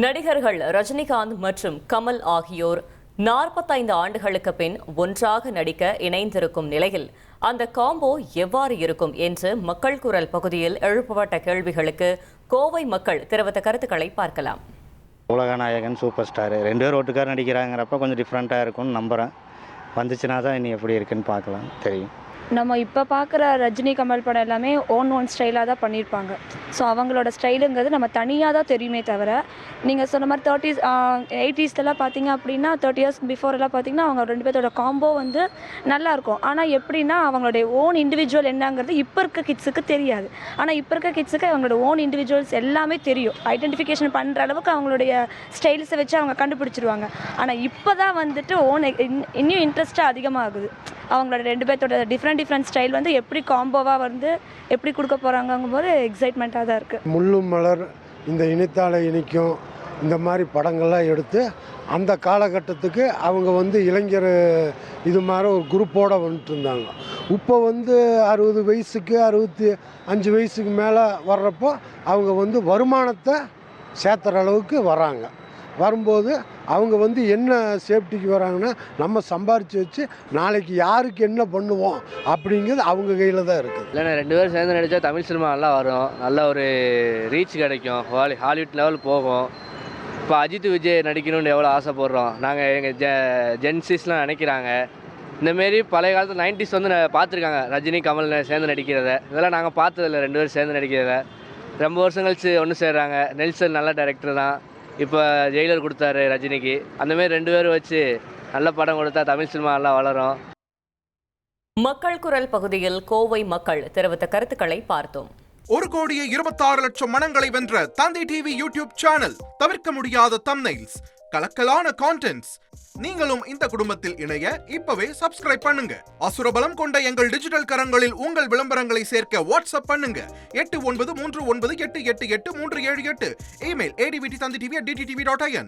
நடிகர்கள் ரஜினிகாந்த் மற்றும் கமல் ஆகியோர் 45 ஆண்டுகளுக்கு பின் ஒன்றாக நடிக்க இணைந்திருக்கும் நிலையில் அந்த காம்போ எவ்வாறு இருக்கும் என்று மக்கள் குரல் பகுதியில் எழுப்பப்பட்ட கேள்விகளுக்கு கோவை மக்கள் தெரிவித்த கருத்துக்களை பார்க்கலாம். உலகநாயகன் சூப்பர் ஸ்டார் 2 பேர் ஒட்டுக்கார நடிக்கிறாங்கிறப்ப கொஞ்சம் டிஃப்ரெண்ட்டாக இருக்கும்னு நம்புகிறேன். வந்துச்சுன்னா தான் இனி எப்படி இருக்குன்னு பார்க்கலாம், தெரியும். நம்ம இப்போ பார்க்குற ரஜினி கமல் படம் எல்லாமே ஓன் ஸ்டைலாக தான் பண்ணியிருப்பாங்க. ஸோ அவங்களோட ஸ்டைலுங்கிறது நம்ம தனியாக தான் தெரியுமே தவிர, நீங்கள் சொன்ன மாதிரி 30s 80ஸ்லாம் பார்த்தீங்க அப்படின்னா 30 இயர்ஸ் பிஃபோர்லாம் பார்த்தீங்கன்னா அவங்க 2 பேர்த்தோட காம்போ வந்து நல்லாயிருக்கும். ஆனால் எப்படின்னா அவங்களுடைய ஓன் இண்டிவிஜுவல் என்னங்கிறது இப்போ இருக்க கிட்ஸுக்கு தெரியாது. ஆனால் இப்போ இருக்க கிட்ஸுக்கு அவங்களோட ஓன் இண்டிவிஜுவல்ஸ் எல்லாமே தெரியும். ஐடென்டிஃபிகேஷன் பண்ணுற அளவுக்கு அவங்களுடைய ஸ்டைல்ஸை வச்சு அவங்க கண்டுபிடிச்சிருவாங்க. ஆனால் இப்போ தான் வந்துட்டு இன்னும் இன்ட்ரெஸ்ட்டாக அதிகமாகுது. அவங்களோட 2 பேர்த்தோட டிஃப்ரெண்ட் ஸ்டைல் வந்து எப்படி காம்போவாக வந்து எப்படி கொடுக்க போகிறாங்கங்கும் போது எக்ஸைட்மெண்ட்டாக தான் இருக்குது. முள்ளும் மலர், இந்த இனித்தாலை இனிக்கும், இந்த மாதிரி படங்கள்லாம் எடுத்து அந்த காலகட்டத்துக்கு அவங்க வந்து இளைஞர் இது மாதிரி ஒரு குரூப்போடு வந்துட்டு இருந்தாங்க. இப்போ வந்து 60 வயசுக்கு 65 வயசுக்கு மேலே வர்றப்போ அவங்க வந்து வருமானத்தை சேர்த்துற அளவுக்கு வராங்க. வரும்போது அவங்க வந்து என்ன சேஃப்டிக்கு வராங்கன்னா, நம்ம சம்பாரித்து வச்சு நாளைக்கு யாருக்கு என்ன பண்ணுவோம் அப்படிங்கிறது அவங்க கையில் தான் இருக்குது. இல்லைண்ணா, 2 பேரும் சேர்ந்து நடித்தா தமிழ் சினிமா நல்லா வரும், நல்ல ஒரு ரீச் கிடைக்கும், ஹாலிவுட் லெவல் போகும். இப்போ அஜித் விஜய் நடிக்கணும்னு எவ்வளோ ஆசைப்படுறோம் நாங்கள். எங்கள் ஜென்சிஸ்லாம் நினைக்கிறாங்க. இந்தமாரி பழைய காலத்தில் 90s வந்து பார்த்துருக்காங்க ரஜினி கமல் சேர்ந்து நடிக்கிறத. இதெல்லாம் நாங்கள் பார்த்ததில்ல. 2 பேரும் சேர்ந்து நடிக்கிறத ரொம்ப வருஷம் கழிச்சு ஒன்று சேர்றாங்க. நெல்சன் நல்ல டைரக்டர் தான். இப்போ ஜெயிலர் கொடுத்தாரு ரஜினிக்கு. அந்தமாரி 2 பேரும் வச்சு நல்ல படம் கொடுத்தா தமிழ் சினிமா நல்லா வளரும். மக்கள் குரல் பகுதியில் கோவை மக்கள் தெரிவித்த கருத்துக்களை பார்த்தோம். 1,26,00,000 மனங்களை வென்ற தந்தி டிவி யூடியூப் சேனல். தவிர்க்க முடியாத தம்ப்நெயில்ஸ், கலக்கலான கான்டென்ட்ஸ். நீங்களும் இந்த குடும்பத்தில் இணைய இப்பவே சப்ஸ்கிரைப் பண்ணுங்க. அசுரபலம் கொண்ட எங்கள் டிஜிட்டல் கரங்களில் உங்கள் விளம்பரங்களை சேர்க்க வாட்ஸ்அப் பண்ணுங்க. 893988883778. Email advttv@dttv.in.